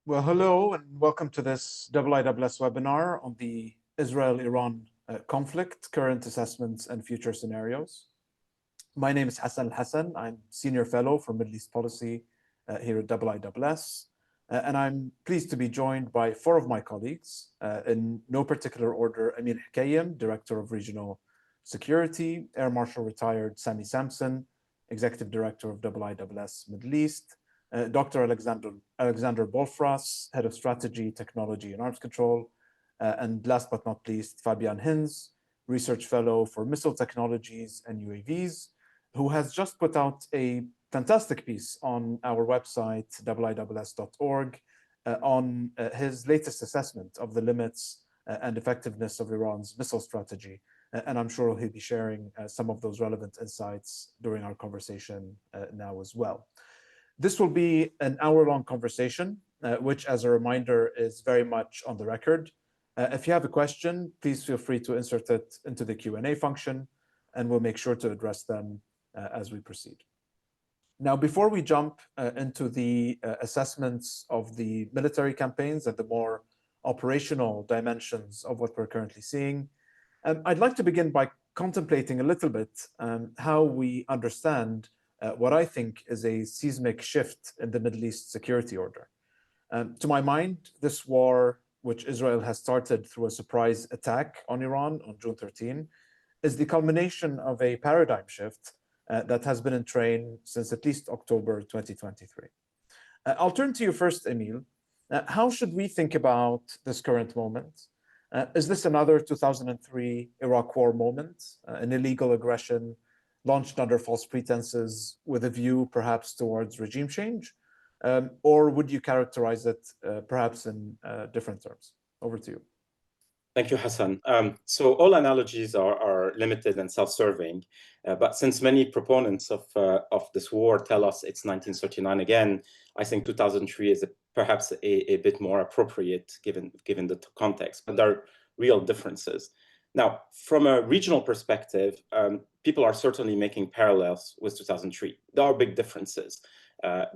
Well, hello and welcome to this IISS webinar on the Israel-Iran conflict, current assessments and future scenarios. My name is Hassan Hassan. I'm Senior Fellow for Middle East Policy here at IISS. And I'm pleased to be joined by four of my colleagues, in no particular order: Amir Hkayem, Director of Regional Security; Air Marshal Retired Sami Sampson, Executive Director of IISS Middle East; Dr. Alexander Bolfras, Head of Strategy, Technology and Arms Control; and last but not least, Fabian Hinz, Research Fellow for Missile Technologies and UAVs, who has just put out a fantastic piece on our website, IISS.org, on his latest assessment of the limits and effectiveness of Iran's missile strategy. And I'm sure he'll be sharing some of those relevant insights during our conversation now as well. This will be an hour-long conversation, which, as a reminder, is very much on the record. If you have a question, please feel free to insert it into the Q&A function, and we'll make sure to address them as we proceed. Now, before we jump into the assessments of the military campaigns and the more operational dimensions of what we're currently seeing, I'd like to begin by contemplating a little bit how we understand what I think is a seismic shift in the Middle East security order. To my mind, this war, which Israel has started through a surprise attack on Iran on June 13, is the culmination of a paradigm shift that has been in train since at least October 2023. I'll turn to you first, Emil. How should we think about this current moment? Is this another 2003 Iraq war moment, an illegal aggression launched under false pretenses with a view perhaps towards regime change? Or would you characterize it perhaps in different terms? Over to you. Thank you, Hassan. So all analogies are limited and self-serving, but since many proponents of this war tell us it's 1939 again, I think 2003 is perhaps a bit more appropriate given the context, but there are real differences. Now, from a regional perspective, people are certainly making parallels with 2003. There are big differences.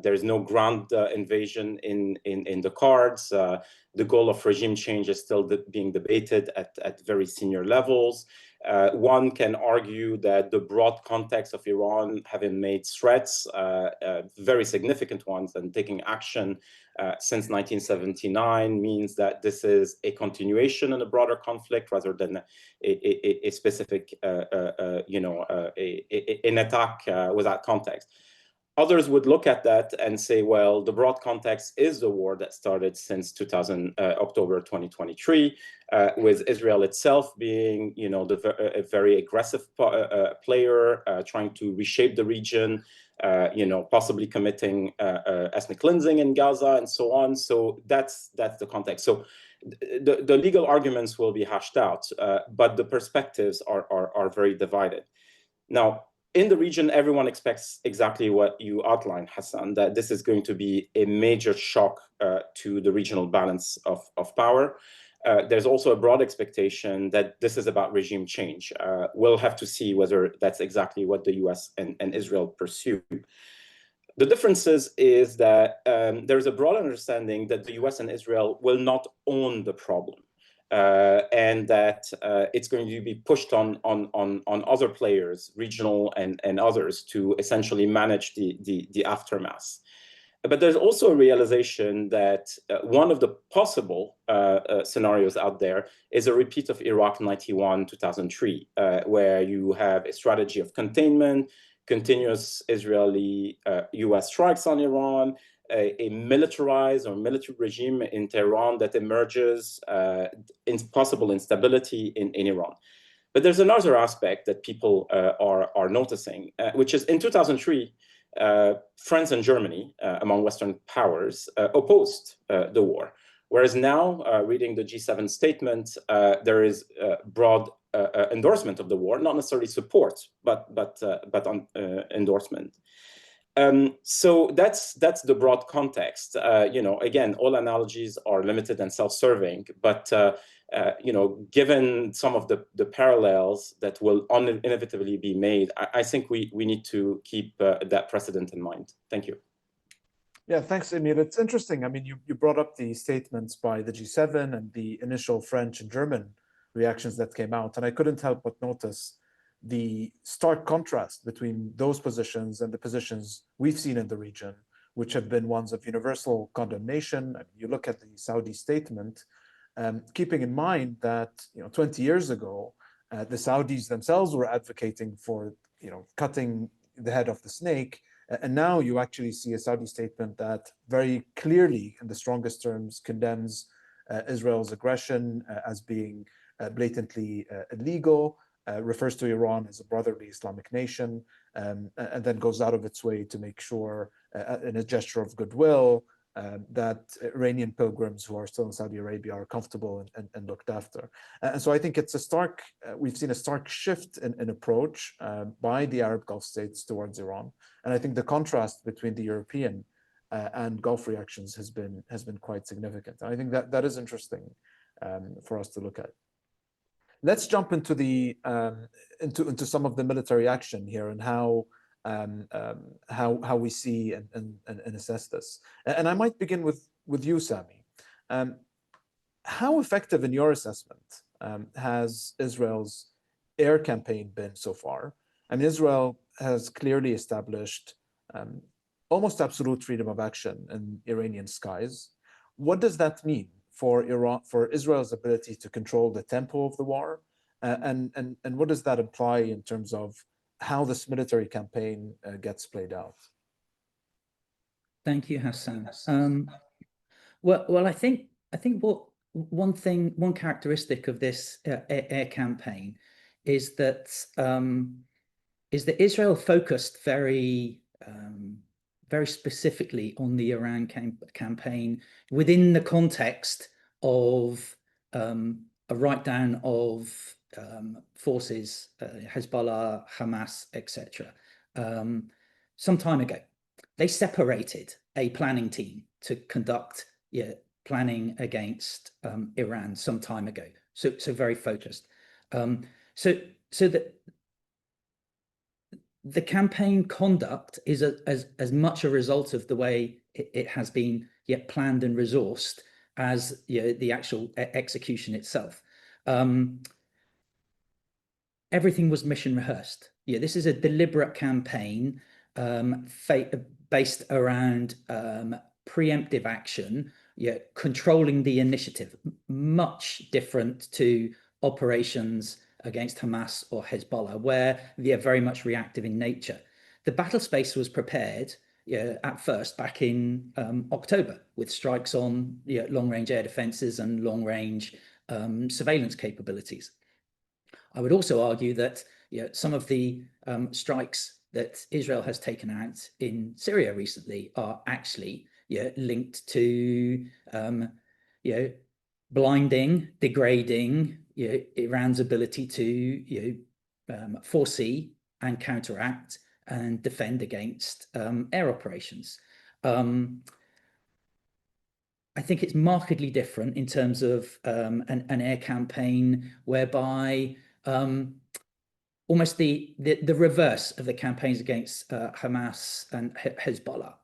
There is no ground invasion in the cards. The goal of regime change is still being debated at very senior levels. One can argue that the broad context of Iran having made threats, very significant ones, and taking action since 1979 means that this is a continuation in a broader conflict rather than a specific, an attack without context. Others would look at that and say, well, the broad context is the war that started since October 2023, with Israel itself being, a very aggressive player, trying to reshape the region, possibly committing ethnic cleansing in Gaza and so on. So that's the context. So the legal arguments will be hashed out, but the perspectives are very divided. Now, in the region, everyone expects exactly what you outlined, Hassan, that this is going to be a major shock to the regional balance of power. There's also a broad expectation that this is about regime change. We'll have to see whether that's exactly what the US and Israel pursue. The differences is that there's a broad understanding that the US and Israel will not own the problem. And that it's going to be pushed on other players, regional and others, to essentially manage the aftermath. But there's also a realization that one of the possible scenarios out there is a repeat of Iraq 91-2003, where you have a strategy of containment, continuous Israeli-US strikes on Iran, a militarized or military regime in Tehran that emerges, in possible instability in Iran. But there's another aspect that people are noticing, which is in 2003, France and Germany, among Western powers, opposed the war. Whereas now, reading the G7 statement, there is broad endorsement of the war, not necessarily support, but on endorsement. So that's the broad context. Again, all analogies are limited and self-serving, but given some of the parallels that will inevitably be made, I think we need to keep that precedent in mind. Thank you. Yeah, thanks, Emil. It's interesting. I mean, you brought up the statements by the G7 and the initial French and German reactions that came out, and I couldn't help but notice the stark contrast between those positions and the positions we've seen in the region, which have been ones of universal condemnation. I mean, you look at the Saudi statement, keeping in mind that 20 years ago, the Saudis themselves were advocating for cutting the head off the snake. And now you actually see a Saudi statement that very clearly, in the strongest terms, condemns Israel's aggression as being blatantly illegal, refers to Iran as a brotherly Islamic nation, and then goes out of its way to make sure, in a gesture of goodwill, that Iranian pilgrims who are still in Saudi Arabia are comfortable and looked after. And so I think it's we've seen a stark shift in approach by the Arab Gulf states towards Iran. And I think the contrast between the European and Gulf reactions has been quite significant. And I think that is interesting for us to look at. Let's jump into into some of the military action here and how we see and assess this. And I might begin with you, Sami. How effective, in your assessment, has Israel's air campaign been so far? I mean, Israel has clearly established almost absolute freedom of action in Iranian skies. What does that mean for Israel's ability to control the tempo of the war? And what does that imply in terms of how this military campaign gets played out? Thank you, Hassan. Well, I think one characteristic of this air campaign is that Israel focused very specifically on the Iran campaign within the context of a write-down of forces, Hezbollah, Hamas, etc. Some time ago. They separated a planning team to conduct planning against Iran some time ago. So very focused. So that the campaign conduct is as much a result of the way it has been planned and resourced as the actual execution itself. Everything was mission rehearsed. This is a deliberate campaign based around preemptive action, controlling the initiative, much different to operations against Hamas or Hezbollah, where they are very much reactive in nature. The battle space was prepared at first back in October with strikes on long-range air defenses and long-range surveillance capabilities. I would also argue that some of the strikes that Israel has taken out in Syria recently are actually linked to blinding, degrading Iran's ability to foresee and counteract and defend against air operations. I think it's markedly different in terms of an air campaign whereby almost the reverse of the campaigns against Hamas and Hezbollah,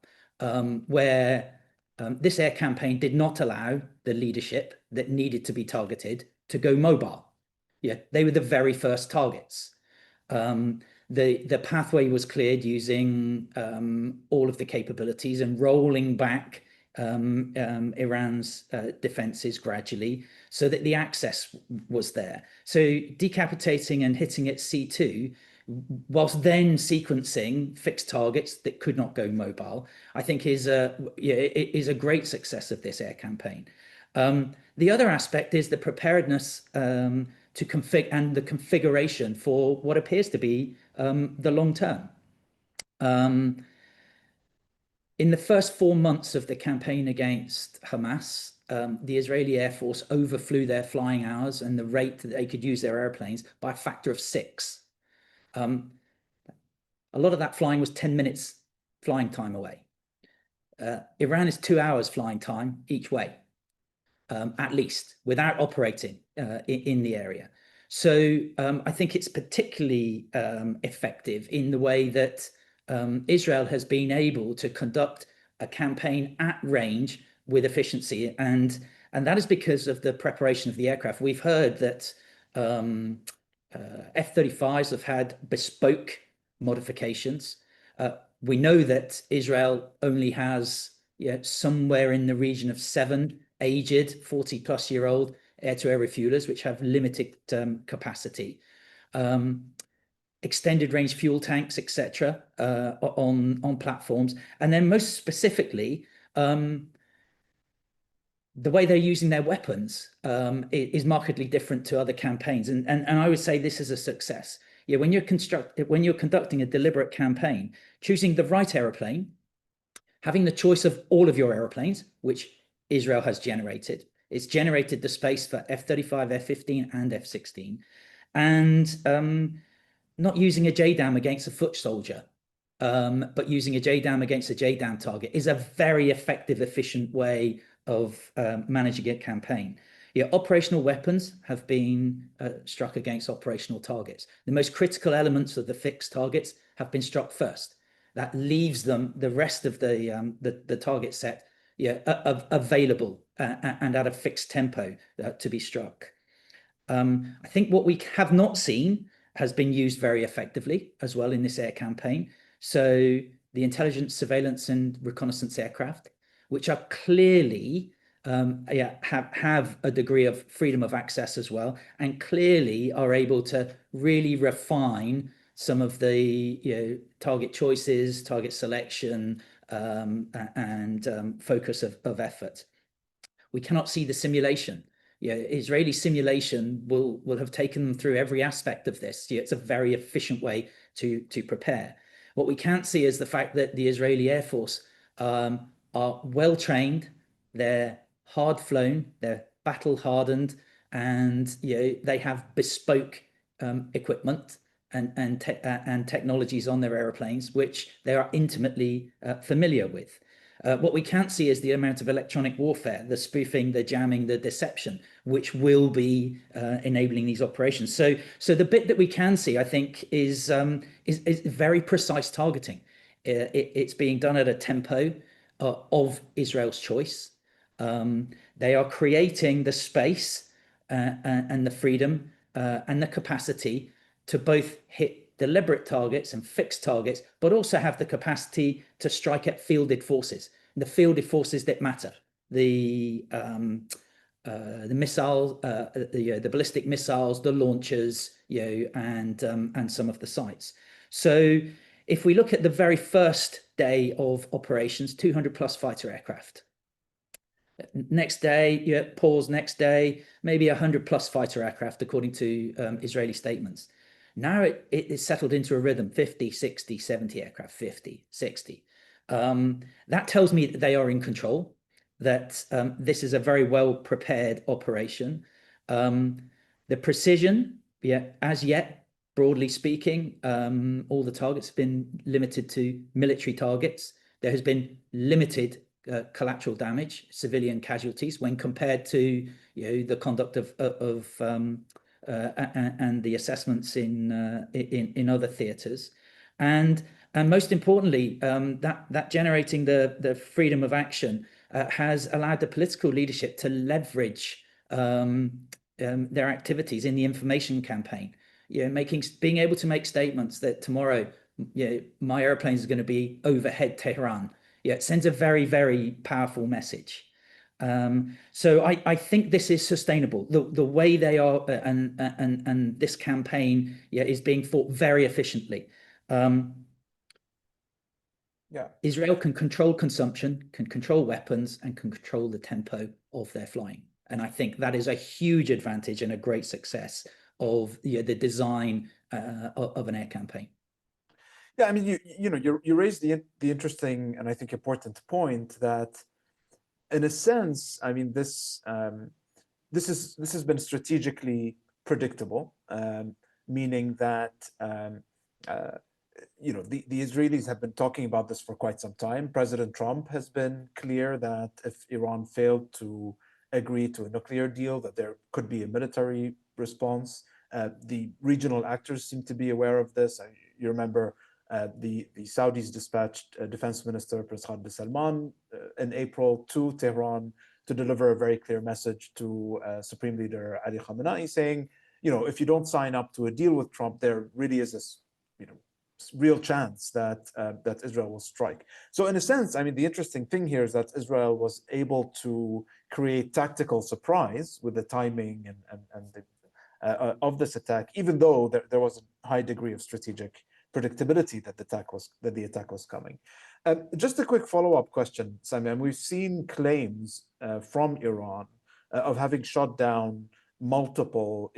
where this air campaign did not allow the leadership that needed to be targeted to go mobile. They were the very first targets. The pathway was cleared using all of the capabilities and rolling back Iran's defenses gradually so that the access was there. So decapitating and hitting at C2, whilst then sequencing fixed targets that could not go mobile, I think is a great success of this air campaign. The other aspect is the preparedness to configure and the configuration for what appears to be the long term. In the first 4 months of the campaign against Hamas, the Israeli Air Force overflew their flying hours and the rate that they could use their airplanes by a factor of 6. A lot of that flying was 10 minutes flying time away. Iran is 2 hours flying time each way, at least, without operating in the area. So I think it's particularly effective in the way that Israel has been able to conduct a campaign at range with efficiency, and that is because of the preparation of the aircraft. We've heard that F-35s have had bespoke modifications. We know that Israel only has somewhere in the region of 7 aged 40-plus-year-old air-to-air refuelers, which have limited capacity. Extended range fuel tanks, etc., on platforms, and then most specifically, the way they're using their weapons is markedly different to other campaigns, and I would say this is a success. When you're conducting a deliberate campaign, choosing the right aeroplane, having the choice of all of your aeroplanes, which Israel has generated. It's generated the space for F-35, F-15, and F-16, and not using a JDAM against a foot soldier, but using a JDAM against a JDAM target is a very effective, efficient way of managing a campaign. Operational weapons have been struck against operational targets. The most critical elements of the fixed targets have been struck first. That leaves them the rest of the target set available and at a fixed tempo to be struck. I think what we have not seen has been used very effectively as well in this air campaign. So the intelligence, surveillance, and reconnaissance aircraft, which are clearly have a degree of freedom of access as well, and clearly are able to really refine some of the target choices, target selection, and focus of effort. We cannot see the simulation. Israeli simulation will have taken them through every aspect of this. It's a very efficient way to prepare. What we can't see is the fact that the Israeli Air Force are well trained, they're hard flown, they're battle hardened, and they have bespoke equipment and technologies on their airplanes, which they are intimately familiar with. What we can't see is the amount of electronic warfare, the spoofing, the jamming, the deception, which will be enabling these operations. So the bit that we can see, I think, is very precise targeting. It's being done at a tempo of Israel's choice. They are creating the space and the freedom and the capacity to both hit deliberate targets and fixed targets, but also have the capacity to strike at fielded forces. The fielded forces that matter, the missile, the ballistic missiles, the launchers, and some of the sites. So if we look at the very first day of operations, 200 plus fighter aircraft. Next day, pause. Next day, maybe 100 plus fighter aircraft, according to Israeli statements. Now it is settled into a rhythm, 50, 60, 70 aircraft, 50, 60. That tells me that they are in control, that this is a very well prepared operation. The precision, as yet, broadly speaking, all the targets have been limited to military targets. There has been limited collateral damage, civilian casualties, when compared to the conduct of and the assessments in other theaters, and most importantly, that generating the freedom of action has allowed the political leadership to leverage their activities in the information campaign. Being able to make statements that tomorrow, my airplanes are going to be overhead Tehran. It sends a very, very powerful message. So I think this is sustainable. The way they are, and this campaign is being fought very efficiently. Israel can control consumption, can control weapons, and can control the tempo of their flying. And I think that is a huge advantage and a great success of the design of an air campaign. Yeah, I mean, you raised the interesting and I think important point that, in a sense, I mean, this has been strategically predictable, meaning that the Israelis have been talking about this for quite some time. President Trump has been clear that if Iran failed to agree to a nuclear deal, that there could be a military response. The regional actors seem to be aware of this. You remember The Saudis dispatched Defense Minister Prasad bin Salman in April to Tehran to deliver a very clear message to Supreme Leader Ali Khamenei, saying, if you don't sign up to a deal with Trump, there really is this, real chance that that Israel will strike. So in a sense, I mean, the interesting thing here is that Israel was able to create tactical surprise with the timing of this attack, even though there was a high degree of strategic predictability that the attack was coming. Just a quick follow-up question, Sami. We've seen claims from Iran of having shot down multiple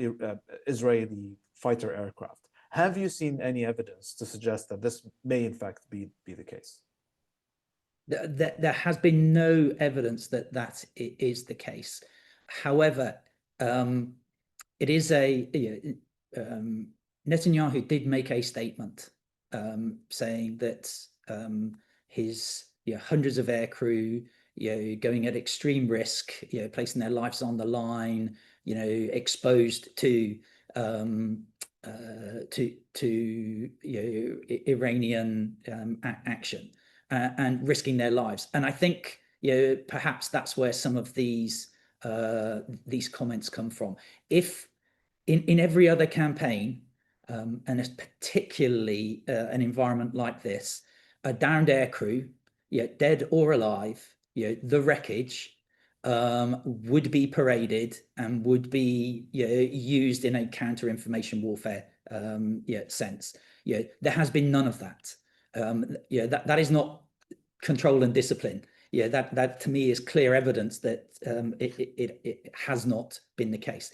Israeli fighter aircraft. Have you seen any evidence to suggest that this may in fact be the case? There has been no evidence that that is the case. However, it is Netanyahu did make a statement saying that his hundreds of aircrew going at extreme risk, placing their lives on the line, exposed to Iranian action and risking their lives. And I think perhaps that's where some of these comments come from. If in every other campaign, and particularly an environment like this, a downed aircrew, dead or alive, the wreckage would be paraded and would be used in a counter-information warfare sense. There has been none of that. That is not control and discipline. That to me is clear evidence that it has not been the case.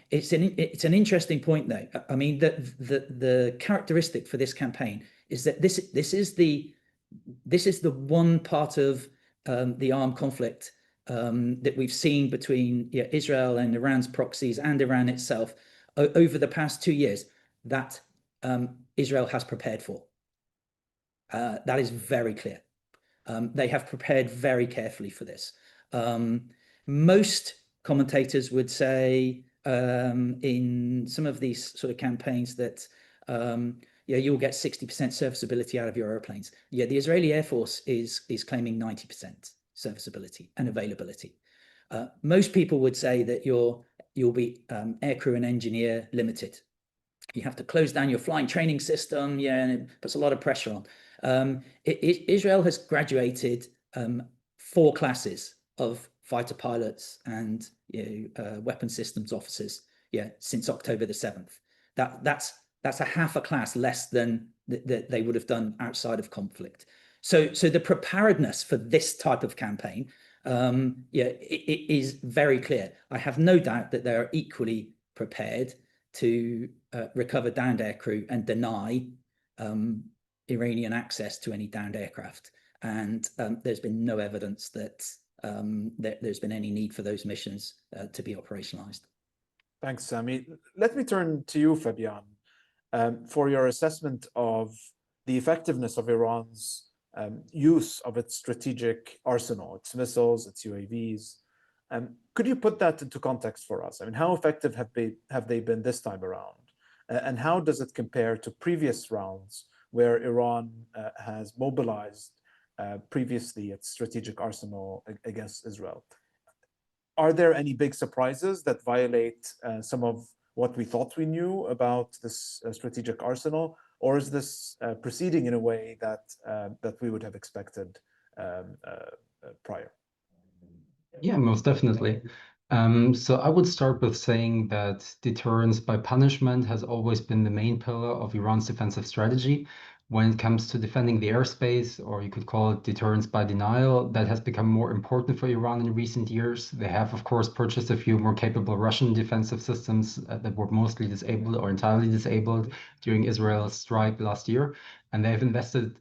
It's an interesting point, though. I mean, the characteristic for this campaign is that this is the one part of the armed conflict that we've seen between Israel and Iran's proxies and Iran itself over the past 2 years that Israel has prepared for. That is very clear. They have prepared very carefully for this. Most commentators would say in some of these sort of campaigns that you'll get 60% serviceability out of your airplanes. The Israeli Air Force is claiming 90% serviceability and availability. Most people would say that you'll be aircrew and engineer limited. You have to close down your flying training system, and it puts a lot of pressure on. Israel has graduated 4 classes of fighter pilots and weapon systems officers since October the 7th. That's a half a class less than they would have done outside of conflict. So the preparedness for this type of campaign it is very clear. I have no doubt that they are equally prepared to recover downed aircrew and deny Iranian access to any downed aircraft. And there's been no evidence that there's been any need for those missions to be operationalized. Thanks, Sami. Let me turn to you, Fabian, for your assessment of the effectiveness of Iran's use of its strategic arsenal, its missiles, its UAVs. Could you put that into context for us? I mean, how effective have they been this time around? And how does it compare to previous rounds where Iran has mobilized previously its strategic arsenal against Israel? Are there any big surprises that violate some of what we thought we knew about this strategic arsenal? Or is this proceeding in a way that we would have expected prior? Yeah, most definitely. So I would start with saying that deterrence by punishment has always been the main pillar of Iran's defensive strategy. When it comes to defending the airspace, or you could call it deterrence by denial, that has become more important for Iran in recent years. They have, of course, purchased a few more capable Russian defensive systems that were mostly disabled or entirely disabled during Israel's strike last year. And they've invested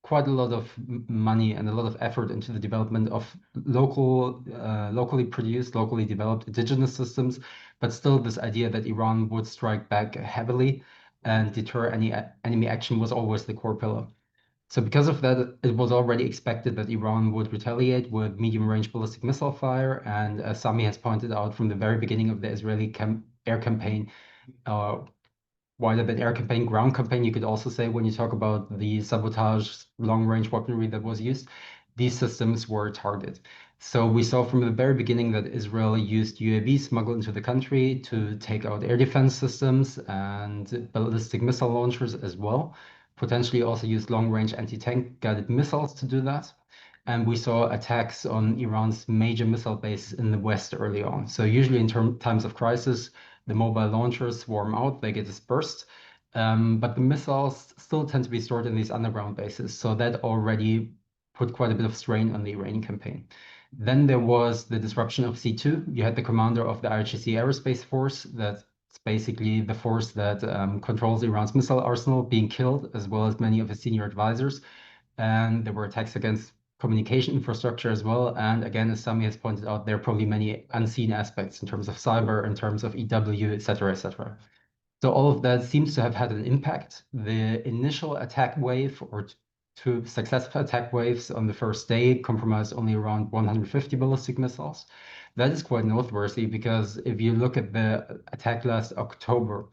quite a lot of money and a lot of effort into the development of locally produced, locally developed indigenous systems. But still, this idea that Iran would strike back heavily and deter any enemy action was always the core pillar. So because of that, it was already expected that Iran would retaliate with medium-range ballistic missile fire. And as Sami has pointed out from the very beginning of the Israeli air campaign, wider than air campaign, ground campaign, you could also say, when you talk about the sabotage long-range weaponry that was used, these systems were targeted. So we saw from the very beginning that Israel used UAVs smuggled into the country to take out air defense systems and ballistic missile launchers as well. Potentially also used long-range anti-tank guided missiles to do that. And we saw attacks on Iran's major missile bases in the West early on. So usually in times of crisis, the mobile launchers swarm out, they get dispersed. But the missiles still tend to be stored in these underground bases. So that already put quite a bit of strain on the Iranian campaign. Then there was the disruption of C2. You had the commander of the IISS Aerospace Force, that's basically the force that controls Iran's missile arsenal, being killed, as well as many of his senior advisors. And there were attacks against communication infrastructure as well. And again, as Sami has pointed out, there are probably many unseen aspects in terms of cyber, in terms of EW, et cetera, et cetera. So all of that seems to have had an impact. The initial attack wave, or two successive attack waves on the first day, compromised only around 150 ballistic missiles. That is quite noteworthy because if you look at the attack last October,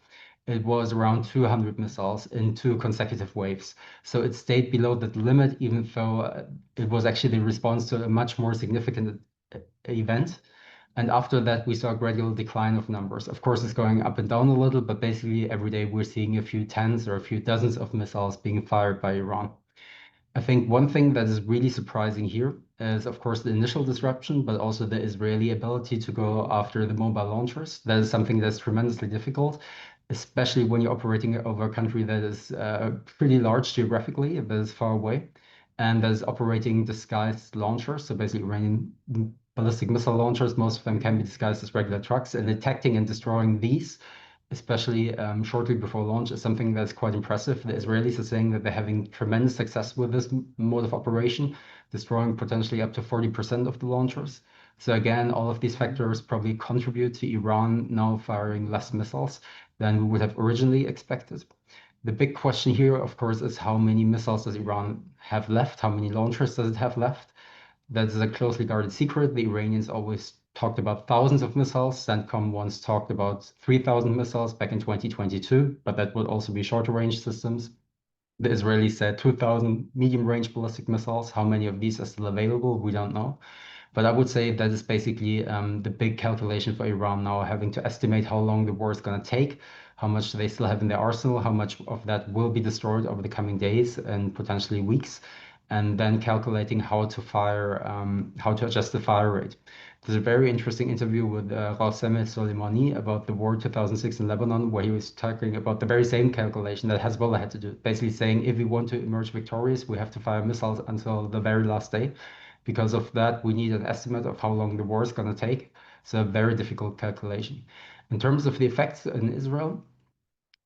it was around 200 missiles in 2 consecutive waves. So it stayed below that limit, even though it was actually the response to a much more significant event. And after that, we saw a gradual decline of numbers. Of course, it's going up and down a little, but basically every day we're seeing a few tens or a few dozens of missiles being fired by Iran. I think one thing that is really surprising here is, of course, the initial disruption, but also the Israeli ability to go after the mobile launchers. That is something that's tremendously difficult, especially when you're operating over a country that is pretty large geographically, that is far away, and that is operating disguised launchers. So basically, Iranian ballistic missile launchers, most of them can be disguised as regular trucks, and detecting and destroying these, especially shortly before launch, is something that's quite impressive. The Israelis are saying that they're having tremendous success with this mode of operation, destroying potentially up to 40% of the launchers. So again, all of these factors probably contribute to Iran now firing less missiles than we would have originally expected. The big question here, of course, is how many missiles does Iran have left? How many launchers does it have left? That is a closely guarded secret. The Iranians always talked about thousands of missiles. CENTCOM once talked about 3,000 missiles back in 2022, but that would also be shorter range systems. The Israelis said 2,000 medium range ballistic missiles. How many of these are still available? We don't know. But I would say that is basically the big calculation for Iran now, having to estimate how long the war is going to take, how much they still have in their arsenal, how much of that will be destroyed over the coming days and potentially weeks, and then calculating how to fire, how to adjust the fire rate. There's a very interesting interview with Qasem Soleimani about the war 2006 in Lebanon, where he was talking about the very same calculation that Hezbollah had to do, basically saying if we want to emerge victorious, we have to fire missiles until the very last day. Because of that, we need an estimate of how long the war is going to take. So a very difficult calculation. In terms of the effects in Israel,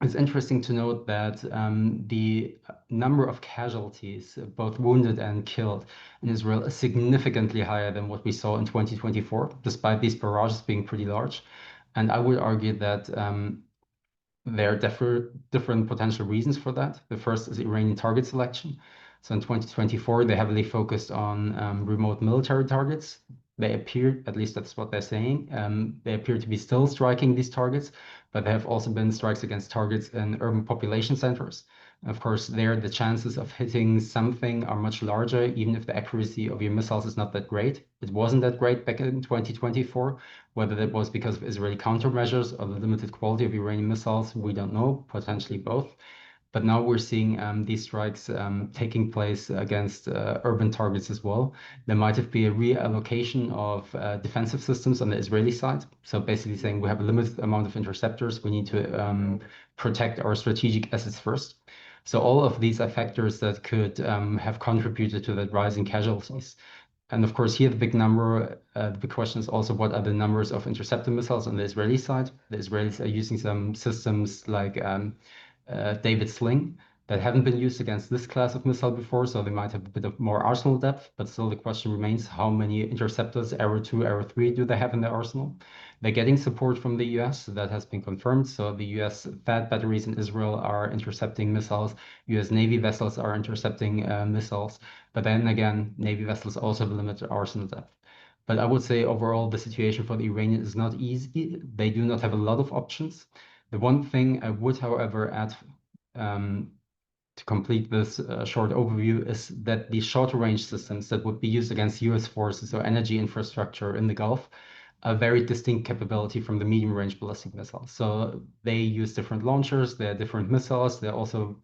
it's interesting to note that the number of casualties, both wounded and killed, in Israel is significantly higher than what we saw in 2024, despite these barrages being pretty large. And I would argue that there are different potential reasons for that. The first is Iranian target selection. So in 2024, they heavily focused on remote military targets. They appear, at least that's what they're saying, they appear to be still striking these targets, but there have also been strikes against targets in urban population centers. Of course, there the chances of hitting something are much larger, even if the accuracy of your missiles is not that great. It wasn't that great back in 2024. Whether that was because of Israeli countermeasures or the limited quality of Iranian missiles, we don't know, potentially both. But now we're seeing these strikes taking place against urban targets as well. There might have been a reallocation of defensive systems on the Israeli side. So basically saying we have a limited amount of interceptors. We need to protect our strategic assets first. So all of these are factors that could have contributed to that rise in casualties. And of course, here the big question is also what are the numbers of interceptor missiles on the Israeli side? The Israelis are using some systems like David Sling that haven't been used against this class of missile before, so they might have a bit of more arsenal depth, but still the question remains how many interceptors, Arrow 2, Arrow 3, do they have in their arsenal? They're getting support from the US, so that has been confirmed. So the US THAAD batteries in Israel are intercepting missiles. US Navy vessels are intercepting missiles. But then again, Navy vessels also have a limited arsenal depth. But I would say overall, the situation for the Iranians is not easy. They do not have a lot of options. The one thing I would, however, add to complete this short overview is that the shorter range systems that would be used against US forces or energy infrastructure in the Gulf a very distinct capability from the medium range ballistic missiles. So they use different launchers, they're different missiles, they're also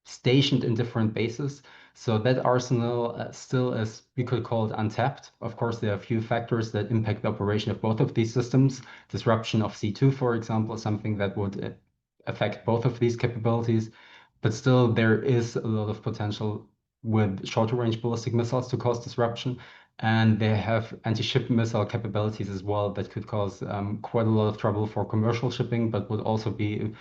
stationed in different bases. So that arsenal still is, you could call it untapped. Of course, there are a few factors that impact the operation of both of these systems. Disruption of C2, for example, is something that would affect both of these capabilities. But still, there is a lot of potential with shorter range ballistic missiles to cause disruption. And they have anti-ship missile capabilities as well that could cause quite a lot of trouble for commercial shipping, but would also be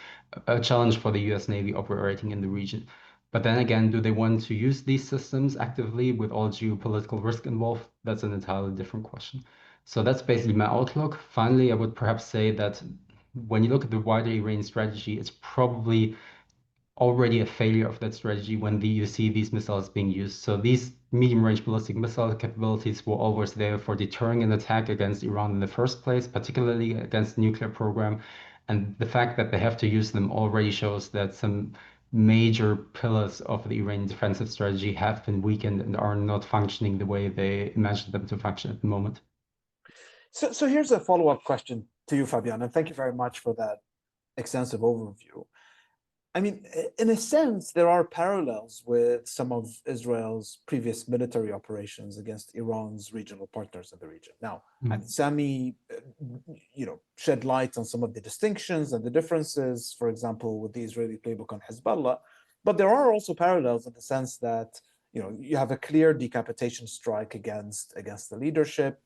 a challenge for the US Navy operating in the region. But then again, do they want to use these systems actively with all geopolitical risk involved? That's an entirely different question. So that's basically my outlook. Finally, I would perhaps say that when you look at the wider Iranian strategy, it's probably already a failure of that strategy when you see these missiles being used. So these medium-range ballistic missile capabilities were always there for deterring an attack against Iran in the first place, particularly against the nuclear program. And the fact that they have to use them already shows that some major pillars of the Iranian defensive strategy have been weakened and are not functioning the way they imagined them to function at the moment. So here's a follow-up question to you, Fabian, and thank you very much for that extensive overview. I mean, in a sense, there are parallels with some of Israel's previous military operations against Iran's regional partners in the region. Now, and Sami, shed light on some of the distinctions and the differences, for example, with the Israeli playbook on Hezbollah. But there are also parallels in the sense that, you have a clear decapitation strike against the leadership.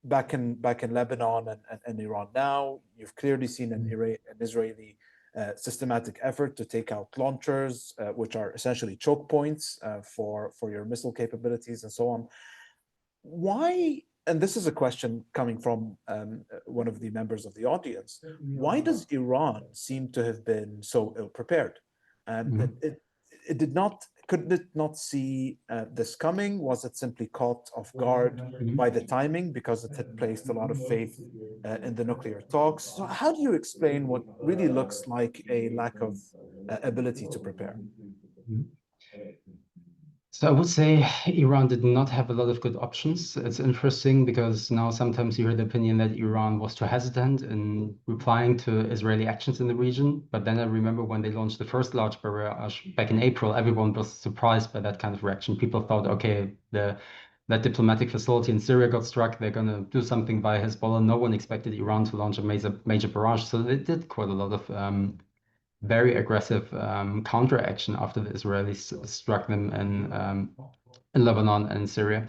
Back in Lebanon and Iran now, you've clearly seen an Israeli systematic effort to take out launchers, which are essentially choke points for your missile capabilities and so on. Why, and this is a question coming from one of the members of the audience, why does Iran seem to have been so ill-prepared? Could it not see this coming? Was it simply caught off guard by the timing because it had placed a lot of faith in the nuclear talks? So how do you explain what really looks like a lack of ability to prepare? So I would say Iran did not have a lot of good options. It's interesting because now sometimes you hear the opinion that Iran was too hesitant in replying to Israeli actions in the region. But then I remember when they launched the first large barrage back in April, everyone was surprised by that kind of reaction. People thought, okay, that diplomatic facility in Syria got struck. They're going to do something by Hezbollah. No one expected Iran to launch a major barrage. So they did quite a lot of very aggressive counteraction after the Israelis struck them in Lebanon and Syria.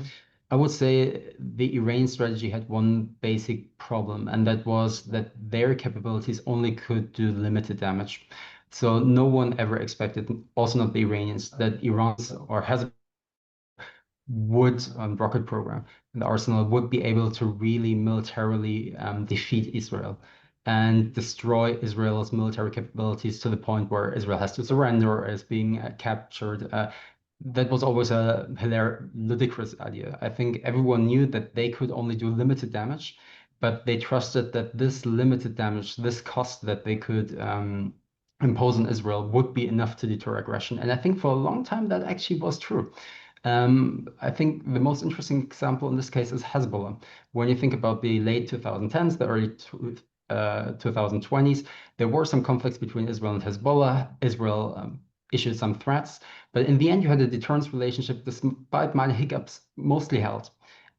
I would say the Iranian strategy had one basic problem, and that was that their capabilities only could do limited damage. So no one ever expected, also not the Iranians, that Iran's or Hezbollah would rocket program, the arsenal would be able to really militarily defeat Israel and destroy Israel's military capabilities to the point where Israel has to surrender or is being captured. That was always a ludicrous idea. I think everyone knew that they could only do limited damage, but they trusted that this limited damage, this cost that they could impose on Israel would be enough to deter aggression. And I think for a long time that actually was true. I think the most interesting example in this case is Hezbollah. When you think about the late 2010s, the early 2020s, there were some conflicts between Israel and Hezbollah. Israel issued some threats, but in the end, you had a deterrence relationship, despite minor hiccups, mostly held.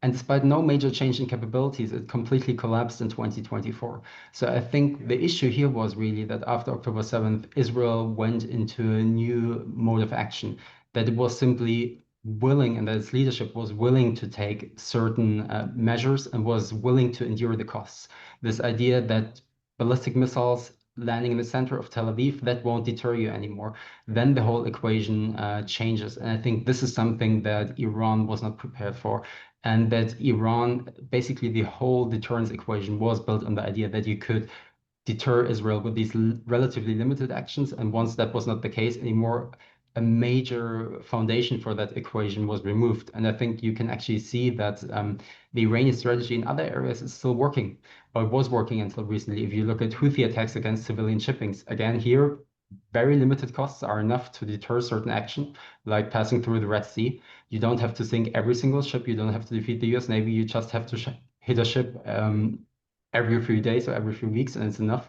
And despite no major change in capabilities, it completely collapsed in 2024. So I think the issue here was really that after October 7th, Israel went into a new mode of action, that it was simply willing and that its leadership was willing to take certain measures and was willing to endure the costs. This idea that ballistic missiles landing in the center of Tel Aviv, that won't deter you anymore. Then the whole equation changes. And I think this is something that Iran was not prepared for. And that Iran, basically the whole deterrence equation was built on the idea that you could deter Israel with these relatively limited actions. And once that was not the case anymore, a major foundation for that equation was removed. And I think you can actually see that the Iranian strategy in other areas is still working, or it was working until recently. If you look at Houthi attacks against civilian shippings, again, here, very limited costs are enough to deter certain action, like passing through the Red Sea. You don't have to sink every single ship. You don't have to defeat the US Navy. You just have to hit a ship every few days or every few weeks, and it's enough.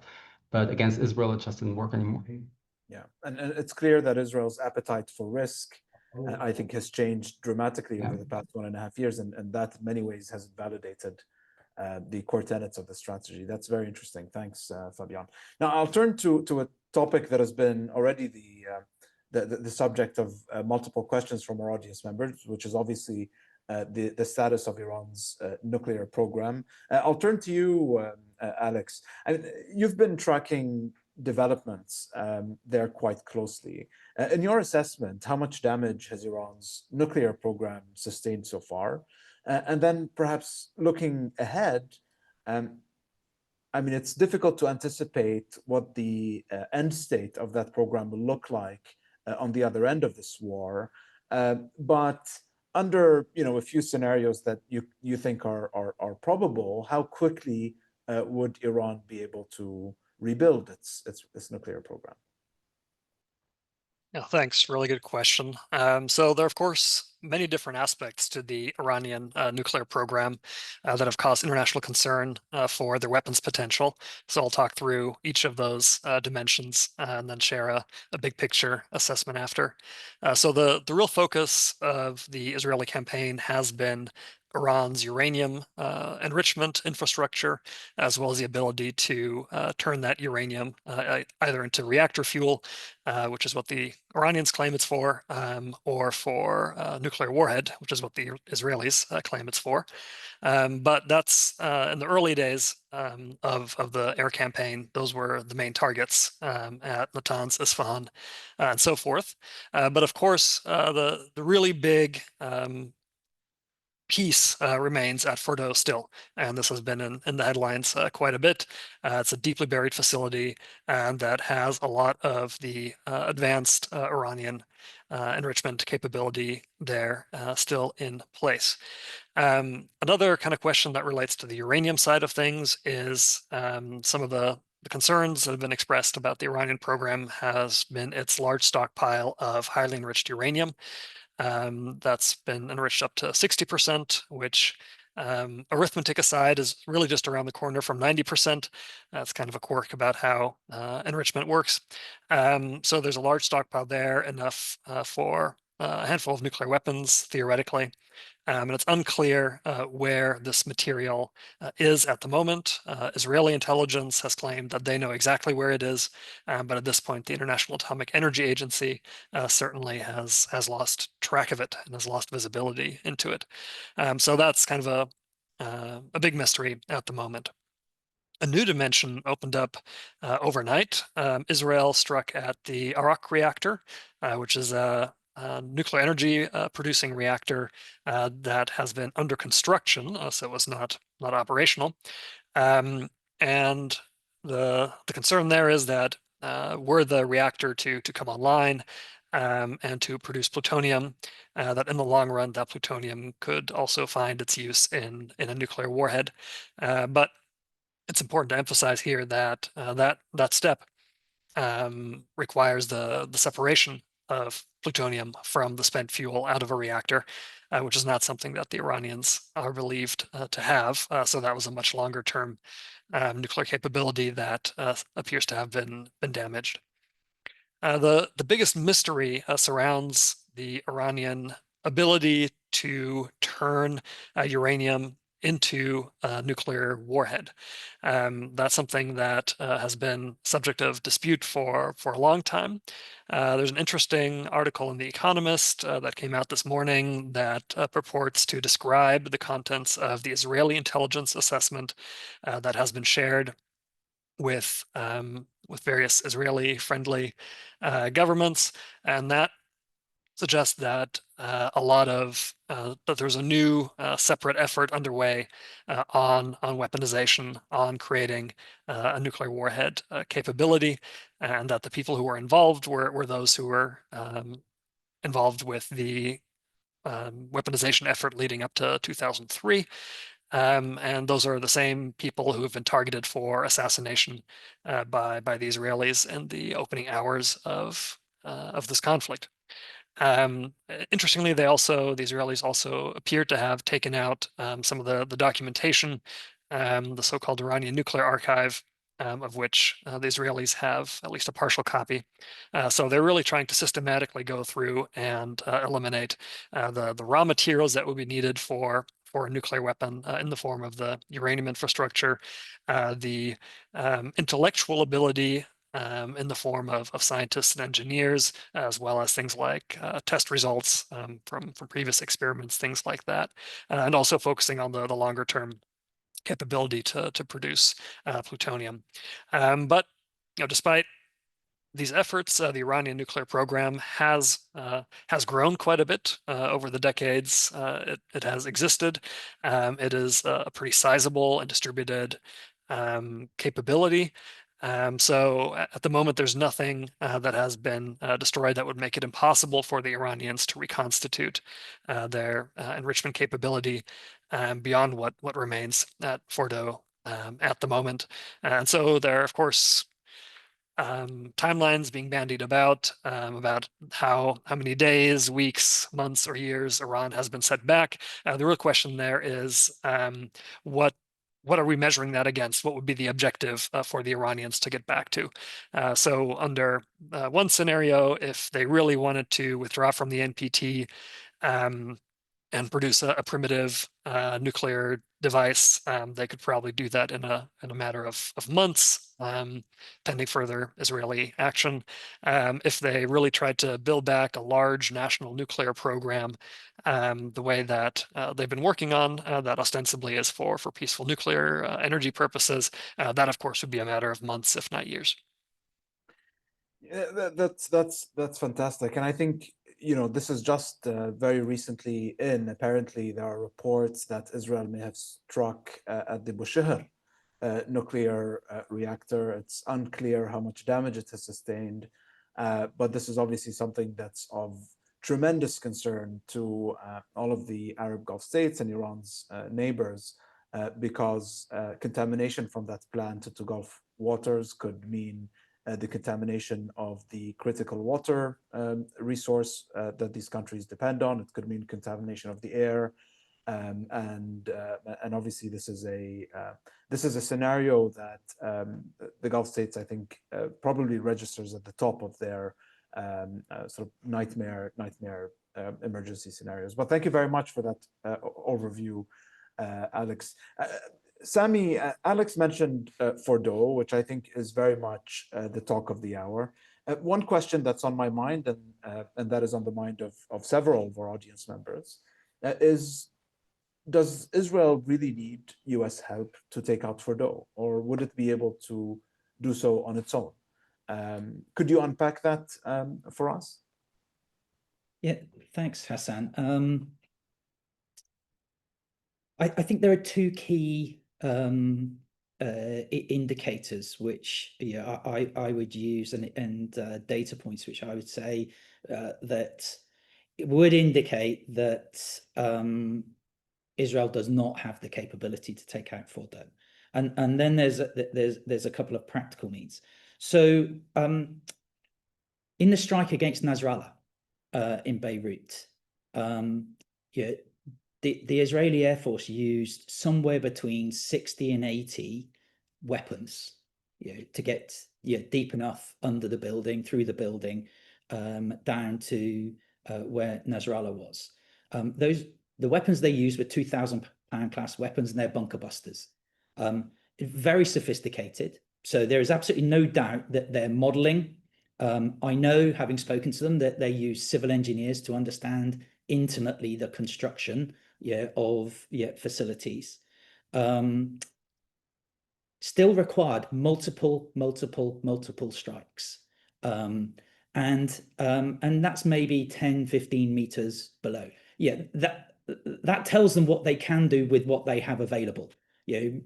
But against Israel, it just didn't work anymore. Yeah, and it's clear that Israel's appetite for risk, I think, has changed dramatically over the past 1.5 years, and that in many ways has validated the core tenets of the strategy. That's very interesting. Thanks, Fabian. Now I'll turn to a topic that has been already the subject of multiple questions from our audience members, which is obviously the status of Iran's nuclear program. I'll turn to you, Alex. You've been tracking developments there quite closely. In your assessment, how much damage has Iran's nuclear program sustained so far? And then perhaps looking ahead, it's difficult to anticipate what the end state of that program will look like on the other end of this war. But under a few scenarios that you think are probable, how quickly would Iran be able to rebuild its nuclear program? Yeah, thanks. Really good question. So there are, of course, many different aspects to the Iranian nuclear program that have caused international concern for their weapons potential. So I'll talk through each of those dimensions and then share a big picture assessment after. So the real focus of the Israeli campaign has been Iran's uranium enrichment infrastructure, as well as the ability to turn that uranium either into reactor fuel, which is what the Iranians claim it's for, or for nuclear warhead, which is what the Israelis claim it's for. But that's in the early days of the air campaign. Those were the main targets at Natanz, Isfahan, and so forth. But of course, the really big piece remains at Fordo still, and this has been in the headlines quite a bit. It's a deeply buried facility and that has a lot of the advanced Iranian enrichment capability there still in place. Another kind of question that relates to the uranium side of things is some of the concerns that have been expressed about the Iranian program has been its large stockpile of highly enriched uranium. That's been enriched up to 60%, which arithmetic aside is really just around the corner from 90%. That's kind of a quirk about how enrichment works. So there's a large stockpile there, enough for a handful of nuclear weapons, theoretically. And it's unclear where this material is at the moment. Israeli intelligence has claimed that they know exactly where it is, but at this point, the International Atomic Energy Agency certainly has lost track of it and has lost visibility into it. So that's kind of a big mystery at the moment. A new dimension opened up overnight. Israel struck at the Arak reactor, which is a nuclear energy producing reactor that has been under construction, so it was not operational. And the concern there is that were the reactor to come online and to produce plutonium, that in the long run, that plutonium could also find its use in a nuclear warhead. But it's important to emphasize here that that step requires the separation of plutonium from the spent fuel out of a reactor, which is not something that the Iranians are believed to have. So that was a much longer term nuclear capability that appears to have been damaged. The biggest mystery surrounds the Iranian ability to turn uranium into a nuclear warhead. That's something that has been subject of dispute for a long time. There's an interesting article in The Economist that came out this morning that purports to describe the contents of the Israeli intelligence assessment that has been shared with various Israeli-friendly governments, and that suggests that that there's a new separate effort underway on weaponization, on creating a nuclear warhead capability, and that the people who were involved were those who were involved with the weaponization effort leading up to 2003. And those are the same people who have been targeted for assassination by the Israelis in the opening hours of this conflict. Interestingly, the Israelis also appear to have taken out some of the documentation, the so-called Iranian nuclear archive, of which the Israelis have at least a partial copy. So they're really trying to systematically go through and eliminate the raw materials that would be needed for a nuclear weapon in the form of the uranium infrastructure, the intellectual ability in the form of scientists and engineers, as well as things like test results from previous experiments, things like that, and also focusing on the longer term capability to produce plutonium. But despite these efforts, the Iranian nuclear program has grown quite a bit over the decades. It has existed. It is a pretty sizable and distributed capability. So at the moment, there's nothing that has been destroyed that would make it impossible for the Iranians to reconstitute their enrichment capability beyond what remains at Fordo at the moment. And so there are, of course, timelines being bandied about how many days, weeks, months, or years Iran has been set back. The real question there is what are we measuring that against? What would be the objective for the Iranians to get back to? So under one scenario, if they really wanted to withdraw from the NPT and produce a primitive nuclear device, they could probably do that in a matter of months, pending further Israeli action. If they really tried to build back a large national nuclear program, the way that they've been working on, that ostensibly is for peaceful nuclear energy purposes, that of course would be a matter of months, if not years. Yeah, that's fantastic, and I think this is just very recently apparently there are reports that Israel may have struck at the Bushehr nuclear reactor. It's unclear how much damage it has sustained, but this is obviously something that's of tremendous concern to all of the Arab Gulf states and Iran's neighbors, because contamination from that plant into Gulf waters could mean the contamination of the critical water resource that these countries depend on. It could mean contamination of the air, and obviously this is a scenario that the Gulf states, I think, probably registers at the top of their sort of nightmare emergency scenarios. But thank you very much for that overview, Alex. Sami, Alex mentioned Fordo, which I think is very much the talk of the hour. One question that's on my mind, and that is on the mind of several of our audience members, is: does Israel really need US help to take out Fordo, or would it be able to do so on its own? Could you unpack that for us? Yeah, thanks, Hassan. I think there are two key indicators which I would use, and data points which I would say that it would indicate that Israel does not have the capability to take out Fordo, and then there's a couple of practical needs. So in the strike against Nasrallah in Beirut, the Israeli Air Force used somewhere between 60 and 80 weapons, to get deep enough under the building, through the building, down to where Nasrallah was. The weapons they used were 2,000-pound class weapons, and they're bunker busters. Very sophisticated. So there is absolutely no doubt that they're modeling. I know, having spoken to them, that they use civil engineers to understand intimately the construction of facilities. Still required multiple strikes, and that's maybe 10-15 meters below. That tells them what they can do with what they have available. The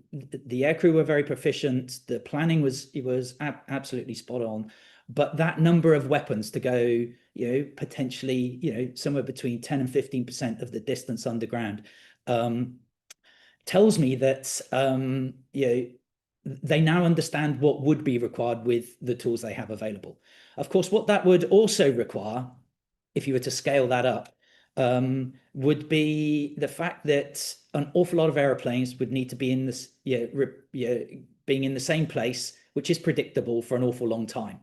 aircrew were very proficient. The planning was absolutely spot on, but that number of weapons to go potentially, somewhere between 10 and 15% of the distance underground, tells me that, they now understand what would be required with the tools they have available. Of course, what that would also require, if you were to scale that up, would be the fact that an awful lot of aeroplanes would need to be in this, being in the same place, which is predictable for an awful long time.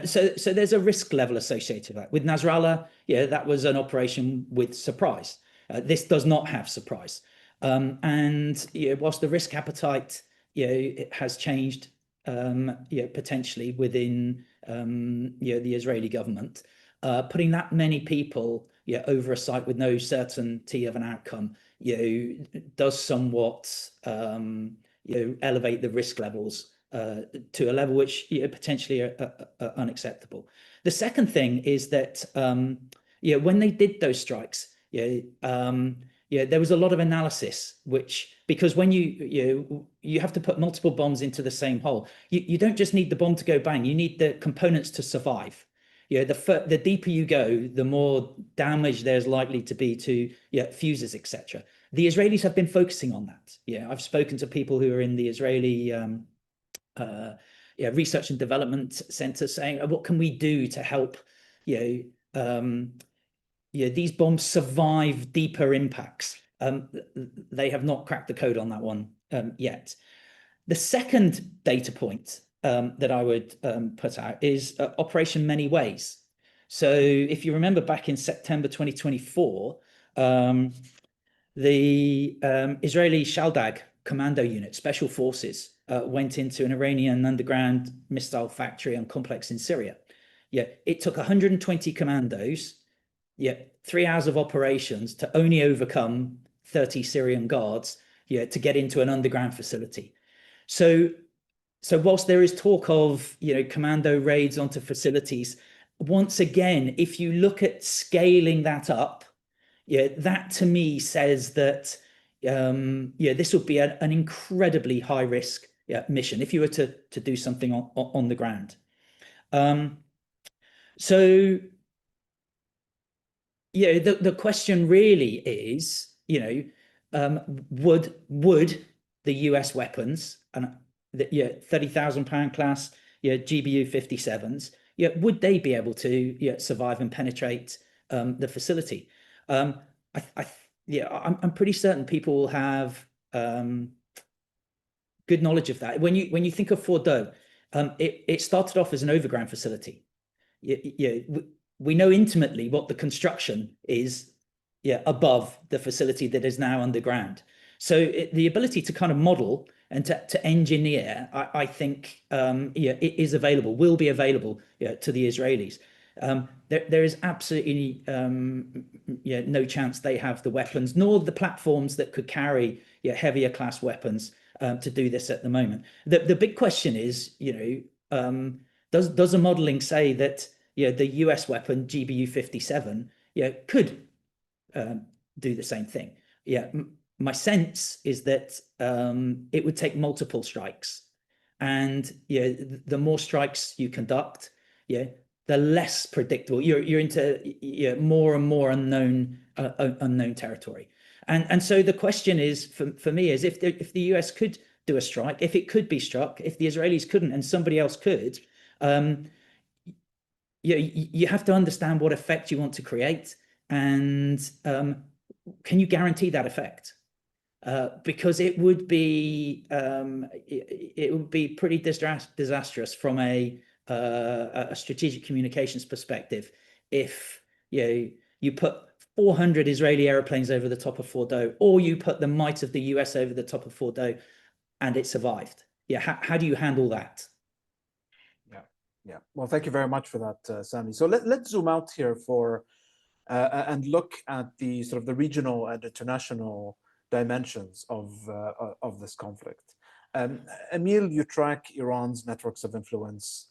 So there's a risk level associated with that. With Nasrallah, that was an operation with surprise. This does not have surprise. And whilst the risk appetite, it has changed, potentially within, the Israeli government, putting that many people, over a site with no certainty of an outcome, does somewhat, elevate the risk levels to a level which potentially are unacceptable. The second thing is that, when they did those strikes, there was a lot of analysis, because when you have to put multiple bombs into the same hole, you don't just need the bomb to go bang, you need the components to survive. The deeper you go, the more damage there's likely to be to fuses, etc. The Israelis have been focusing on that. I've spoken to people who are in the Israeli research and development center saying, what can we do to help these bombs survive deeper impacts? They have not cracked the code on that one yet. The second data point that I would put out is Operation Many Ways. So if you remember back in September 2024, the Israeli Shaldag commando unit, special forces, went into an Iranian underground missile factory and complex in Syria. It took 120 commandos, 3 hours of operations to only overcome 30 Syrian guards, to get into an underground facility. So whilst there is talk of, commando raids onto facilities, once again, if you look at scaling that up, that to me says that, this would be an incredibly high risk mission if you were to do something on the ground. So, the question really is, would the US weapons and 30,000 pound class, GBU 57s, would they be able to survive and penetrate the facility? I'm pretty certain people will have good knowledge of that. When you think of Fordo, it started off as an overground facility. We know intimately what the construction is above the facility that is now underground. So the ability to kind of model and to engineer, I think, it is available, will be available to the Israelis. There is absolutely no chance they have the weapons, nor the platforms that could carry heavier class weapons to do this at the moment. The big question is, does a modeling say that the US weapon GBU 57 could do the same thing? My sense is that it would take multiple strikes, and the more strikes you conduct, the less predictable you're into more and more unknown territory. And so the question is for me is if the US could do a strike, if it could be struck, if the Israelis couldn't and somebody else could, you have to understand what effect you want to create, and can you guarantee that effect? Because it would be pretty disastrous from a strategic communications perspective if you put 400 Israeli airplanes over the top of Fordo, or you put the might of the US over the top of Fordo, and it survived. How do you handle that? Yeah. Well, thank you very much for that, Sami. So let's zoom out here and look at the sort of the regional and international dimensions of this conflict. Emil, you track Iran's networks of influence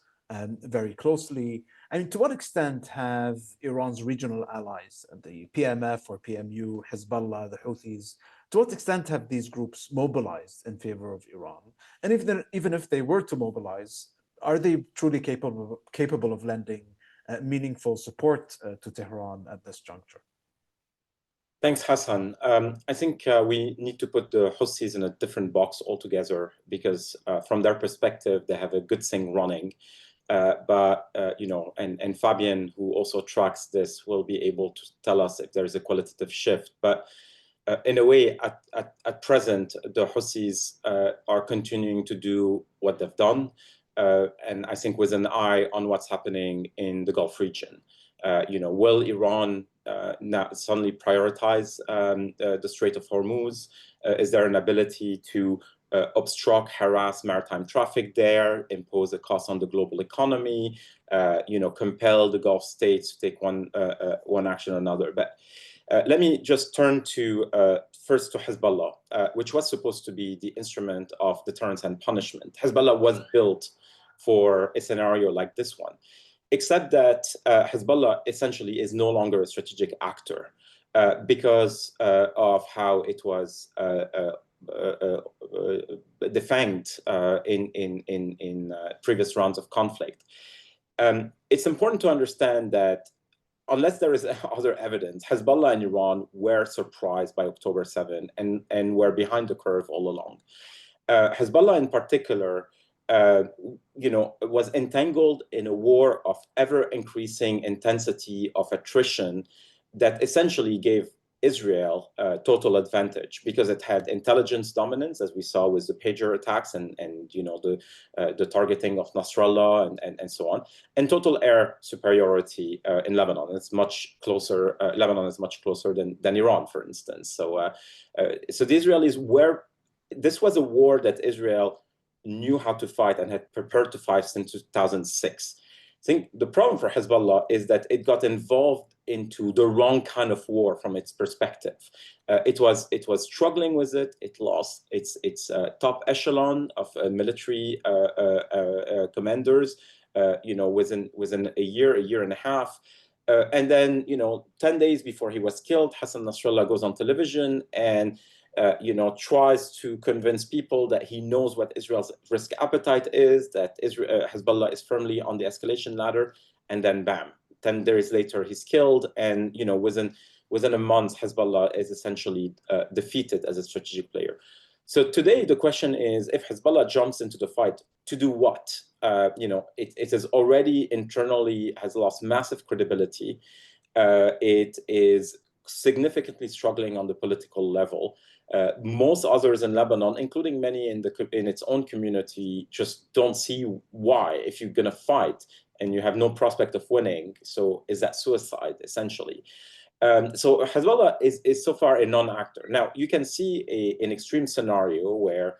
very closely. I mean, to what extent have Iran's regional allies, the PMF or PMU, Hezbollah, the Houthis, to what extent have these groups mobilized in favor of Iran? And even if they were to mobilize, are they truly capable of lending meaningful support to Tehran at this juncture? Thanks, Hassan. I think we need to put the Houthis in a different box altogether, because from their perspective, they have a good thing running. But you know, and Fabian, who also tracks this, will be able to tell us if there is a qualitative shift. But in a way, at present, the Houthis are continuing to do what they've done, and I think with an eye on what's happening in the Gulf region. You know, will Iran now suddenly prioritize the Strait of Hormuz? Is there an ability to obstruct, harass maritime traffic there, impose a cost on the global economy, you know, compel the Gulf states to take one action or another? But let me just turn to first to Hezbollah, which was supposed to be the instrument of deterrence and punishment. Hezbollah was built for a scenario like this one, except that Hezbollah essentially is no longer a strategic actor because of how it was defanged in previous rounds of conflict. It's important to understand that unless there is other evidence, Hezbollah and Iran were surprised by October 7 and were behind the curve all along. Hezbollah in particular, you know, was entangled in a war of ever-increasing intensity of attrition that essentially gave Israel total advantage because it had intelligence dominance, as we saw with the pager attacks and you know, the targeting of Nasrallah and so on, and total air superiority in Lebanon. It's much closer. Lebanon is much closer than Iran, for instance. So so the Israelis were. This was a war that Israel knew how to fight and had prepared to fight since 2006. I think the problem for Hezbollah is that it got involved into the wrong kind of war from its perspective. It was struggling with it. It lost its top echelon of military commanders, you know, within a year and a half. And then, you know, 10 days before he was killed, Hassan Nasrallah goes on television and you know, tries to convince people that he knows what Israel's risk appetite is, that Hezbollah is firmly on the escalation ladder, and then bam, 10 days later he's killed, and you know, within a month Hezbollah is essentially defeated as a strategic player. So today the question is, if Hezbollah jumps into the fight, to do what? You know, it is already internally has lost massive credibility. It is significantly struggling on the political level. Most others in Lebanon, including many in its own community, just don't see why. If you're going to fight and you have no prospect of winning, so is that suicide, essentially? So Hezbollah is so far a non-actor. Now, you can see an extreme scenario where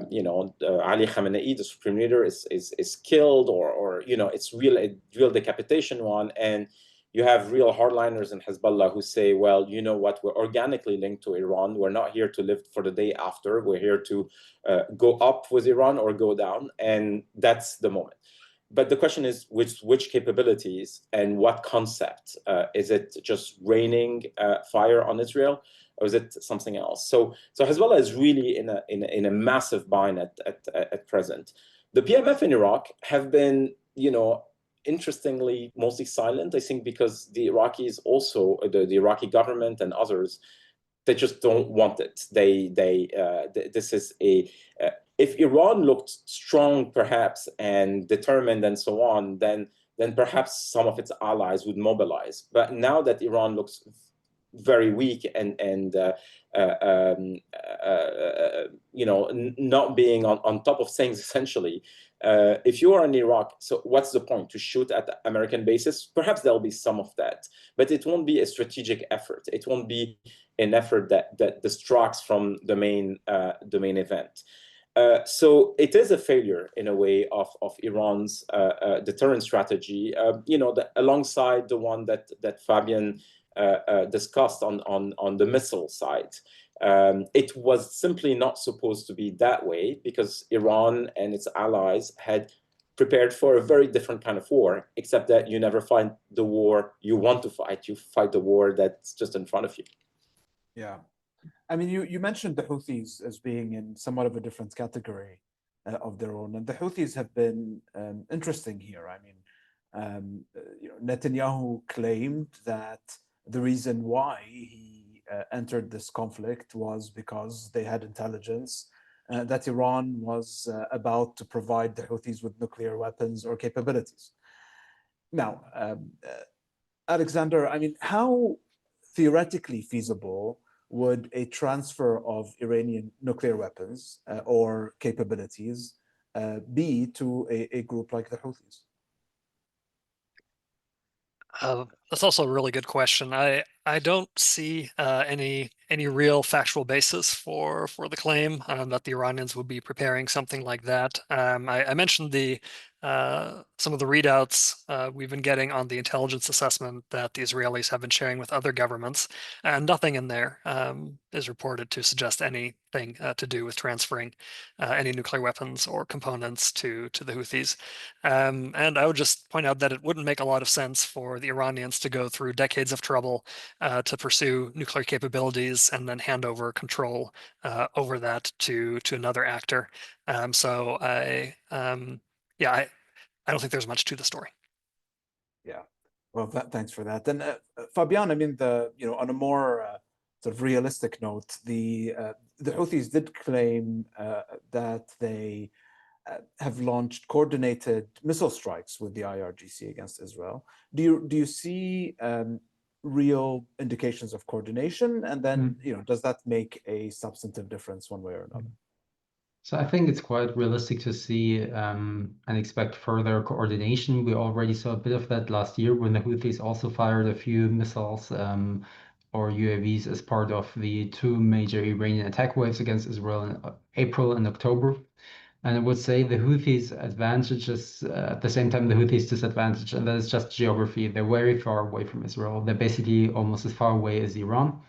you know, Ali Khamenei, the supreme leader, is killed, or you know, it's a real decapitation one, and you have real hardliners in Hezbollah who say, well, you know what, we're organically linked to Iran. We're not here to live for the day after. We're here to go up with Iran or go down. And that's the moment. But the question is, which capabilities and what concept? Is it just raining fire on Israel, or is it something else? So Hezbollah is really in a massive bind at present. The PMF in Iraq have been, you know, interestingly mostly silent, I think, because the Iraqis also, the Iraqi government and others, they just don't want it. This is if Iran looked strong perhaps and determined and so on, then perhaps some of its allies would mobilize. But now that Iran looks very weak and you know, not being on top of things, essentially, if you are in Iraq, so what's the point? To shoot at American bases? Perhaps there'll be some of that, but it won't be a strategic effort. It won't be an effort that distracts from the main event. So it is a failure in a way of Iran's deterrence strategy. You know, alongside the one that Fabian discussed on the missile side. It was simply not supposed to be that way because Iran and its allies had prepared for a very different kind of war, except that you never fight the war you want to fight. You fight the war that's just in front of you. Yeah. I mean, you mentioned the Houthis as being in somewhat of a different category of their own. And the Houthis have been interesting here. I mean, Netanyahu claimed that the reason why he entered this conflict was because they had intelligence that Iran was about to provide the Houthis with nuclear weapons or capabilities. Now, Alexander, I mean, how theoretically feasible would a transfer of Iranian nuclear weapons or capabilities be to a group like the Houthis? That's also a really good question. I don't see any real factual basis for the claim that the Iranians would be preparing something like that. I mentioned some of the readouts we've been getting on the intelligence assessment that the Israelis have been sharing with other governments, and nothing in there is reported to suggest anything to do with transferring any nuclear weapons or components to the Houthis. And I would just point out that it wouldn't make a lot of sense for the Iranians to go through decades of trouble to pursue nuclear capabilities and then hand over control over that to another actor. So I don't think there's much to the story. Yeah, well, thanks for that. And Fabian, I mean, on a more sort of realistic note, the Houthis did claim that they have launched coordinated missile strikes with the IRGC against Israel. Do you see real indications of coordination? And then, does that make a substantive difference one way or another? So I think it's quite realistic to see and expect further coordination. We already saw a bit of that last year when the Houthis also fired a few missiles or UAVs as part of the two major Iranian attack waves against Israel in April and October. And I would say the Houthis' advantage is at the same time the Houthis' disadvantage, and that is just geography. They're very far away from Israel. They're basically almost as far away as Iran,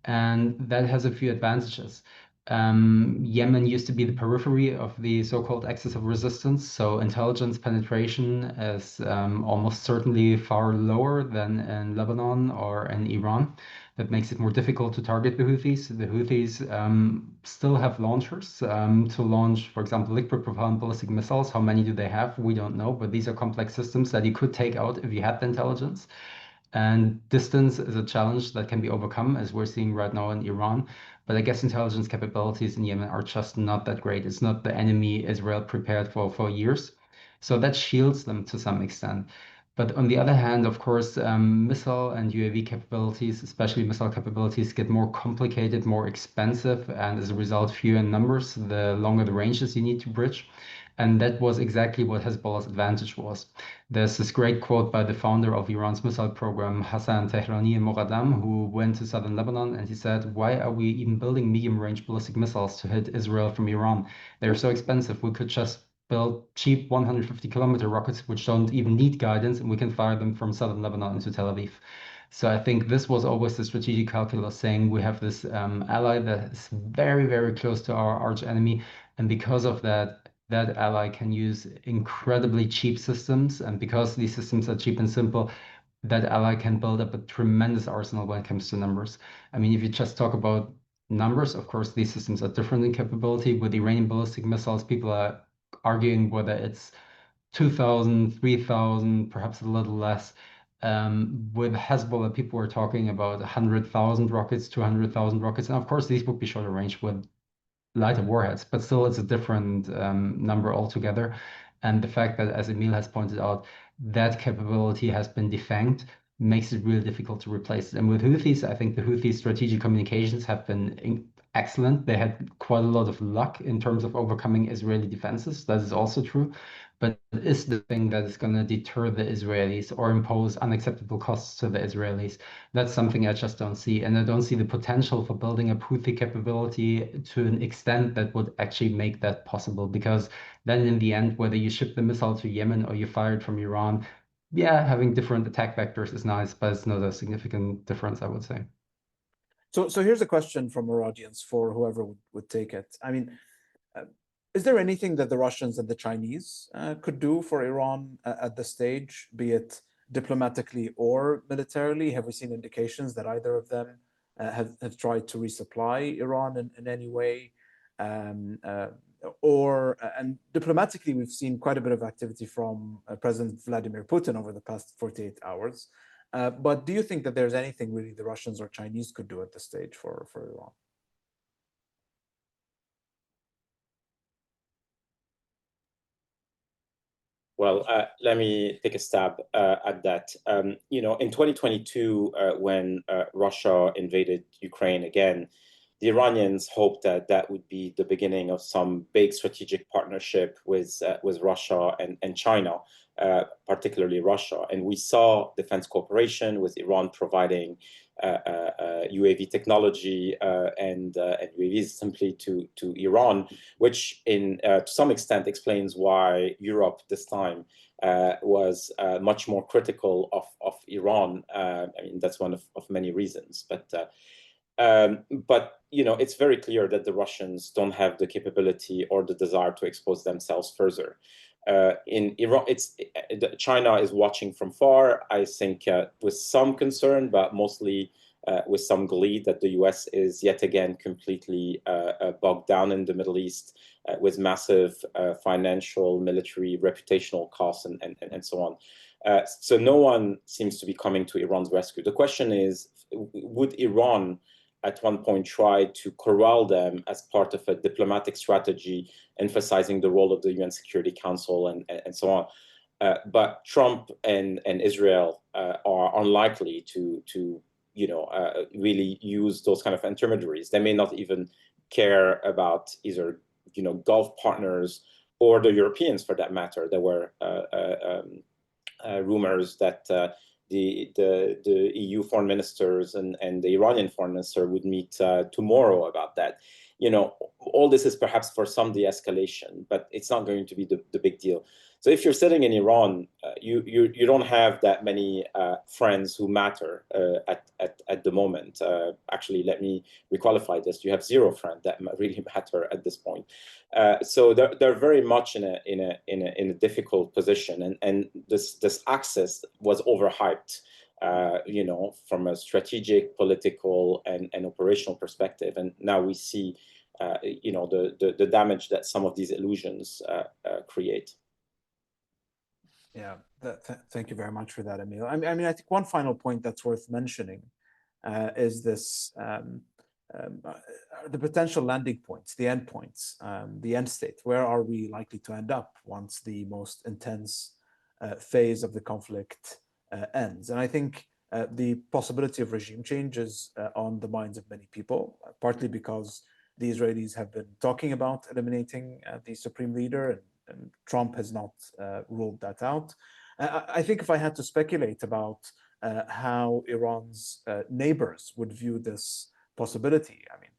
and that has a few advantages. Yemen used to be the periphery of the so-called axis of resistance, so intelligence penetration is almost certainly far lower than in Lebanon or in Iran. That makes it more difficult to target the Houthis. The Houthis still have launchers to launch, for example, liquid-propellant ballistic missiles. How many do they have? We don't know, but these are complex systems that you could take out if you had the intelligence. And distance is a challenge that can be overcome, as we're seeing right now in Iran. But I guess intelligence capabilities in Yemen are just not that great. It's not the enemy Israel prepared for years. So that shields them to some extent. But on the other hand, of course, missile and UAV capabilities, especially missile capabilities, get more complicated, more expensive, and as a result, fewer in numbers, the longer the ranges you need to bridge. And that was exactly what Hezbollah's advantage was. There's this great quote by the founder of Iran's missile program, Hassan Tehrani Moghadam, who went to southern Lebanon, and he said, "Why are we even building medium-range ballistic missiles to hit Israel from Iran? They're so expensive. We could just build cheap 150-kilometer rockets, which don't even need guidance, and we can fire them from southern Lebanon into Tel Aviv." So I think this was always the strategic calculus, saying we have this ally that is very, very close to our arch enemy, and because of that, that ally can use incredibly cheap systems. And because these systems are cheap and simple, that ally can build up a tremendous arsenal when it comes to numbers. I mean, if you just talk about numbers, of course, these systems are different in capability. With Iranian ballistic missiles, people are arguing whether it's 2,000, 3,000, perhaps a little less. With Hezbollah, people were talking about 100,000 rockets, 200,000 rockets. And of course, these would be shorter range with lighter warheads, but still it's a different number altogether. And the fact that, as Emil has pointed out, that capability has been defanged makes it really difficult to replace it. And with Houthis, I think the Houthis' strategic communications have been excellent. They had quite a lot of luck in terms of overcoming Israeli defenses. That is also true. But it is the thing that is going to deter the Israelis or impose unacceptable costs to the Israelis. That's something I just don't see. And I don't see the potential for building a Houthi capability to an extent that would actually make that possible. Because then in the end, whether you ship the missile to Yemen or you fire it from Iran, yeah, having different attack vectors is nice, but it's not a significant difference, I would say. So here's a question from our audience for whoever would take it. I mean, is there anything that the Russians and the Chinese could do for Iran at this stage, be it diplomatically or militarily? Have we seen indications that either of them have tried to resupply Iran in any way? and diplomatically, we've seen quite a bit of activity from President Vladimir Putin over the past 48 hours. But do you think that there's anything really the Russians or Chinese could do at this stage for Iran? Well, let me take a stab at that. You know, in 2022, when Russia invaded Ukraine again, the Iranians hoped that that would be the beginning of some big strategic partnership with Russia and China, particularly Russia. And we saw defense cooperation with Iran providing UAV technology and UAVs simply to Iran, which to some extent explains why Europe this time was much more critical of Iran. I mean, that's one of many reasons. But you know, it's very clear that the Russians don't have the capability or the desire to expose themselves further. In Iran, China is watching from far, I think, with some concern, but mostly with some glee that the US is yet again completely bogged down in the Middle East with massive financial, military, reputational costs, and so on. So no one seems to be coming to Iran's rescue. The question is, would Iran at one point try to corral them as part of a diplomatic strategy, emphasizing the role of the UN Security Council and so on? But Trump and Israel are unlikely to you know, really use those kind of intermediaries. They may not even care about either, you know, Gulf partners or the Europeans for that matter. There were rumors that the EU foreign ministers and the Iranian foreign minister would meet tomorrow about that. You know, all this is perhaps for some de-escalation, but it's not going to be the big deal. So if you're sitting in Iran, you don't have that many friends who matter at the moment. Actually, let me requalify this: you have zero friends that really matter at this point. So they're very much in a difficult position, and this axis was overhyped. You know, from a strategic, political, and operational perspective, and now we see, you know, the damage that some of these illusions create. Yeah, thank you very much for that, Emil. I mean, I think one final point that's worth mentioning is this the potential landing points, the end points, the end state. Where are we likely to end up once the most intense phase of the conflict ends? And I think the possibility of regime change is on the minds of many people, partly because the Israelis have been talking about eliminating the supreme leader, and Trump has not ruled that out. I think if I had to speculate about how Iran's neighbors would view this possibility, I mean,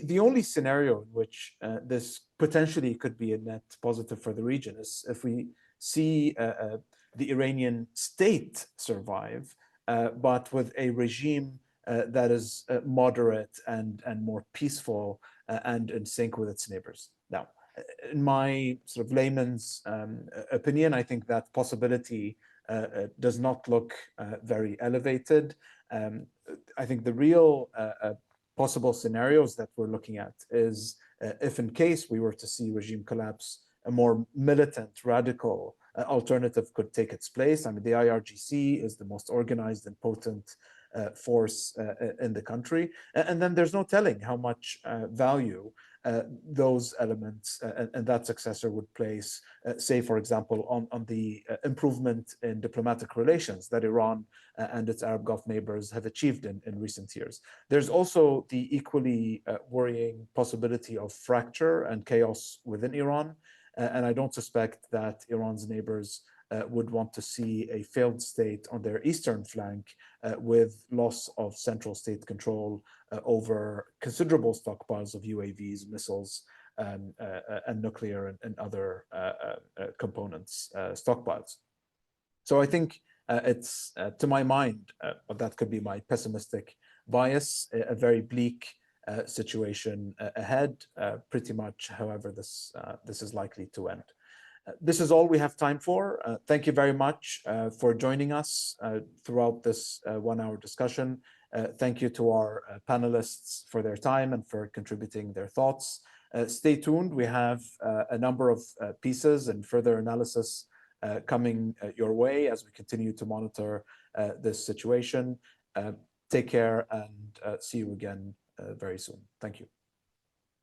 the only scenario in which this potentially could be a net positive for the region is if we see the Iranian state survive, but with a regime that is moderate and more peaceful and in sync with its neighbors. Now, in my sort of layman's opinion, I think that possibility does not look very elevated. I think the real possible scenarios that we're looking at is if in case we were to see regime collapse, a more militant, radical alternative could take its place. I mean, the IRGC is the most organized and potent force in the country. And then there's no telling how much value those elements and that successor would place, say, for example, on the improvement in diplomatic relations that Iran and its Arab Gulf neighbors have achieved in recent years. There's also the equally worrying possibility of fracture and chaos within Iran. And I don't suspect that Iran's neighbors would want to see a failed state on their eastern flank with loss of central state control over considerable stockpiles of UAVs, missiles, and nuclear and other components stockpiles. So I think it's, to my mind, but that could be my pessimistic bias, a very bleak situation ahead, pretty much however this is likely to end. This is all we have time for. Thank you very much for joining us throughout this 1-hour discussion. Thank you to our panelists for their time and for contributing their thoughts. Stay tuned. We have a number of pieces and further analysis coming your way as we continue to monitor this situation. Take care and see you again very soon. Thank you.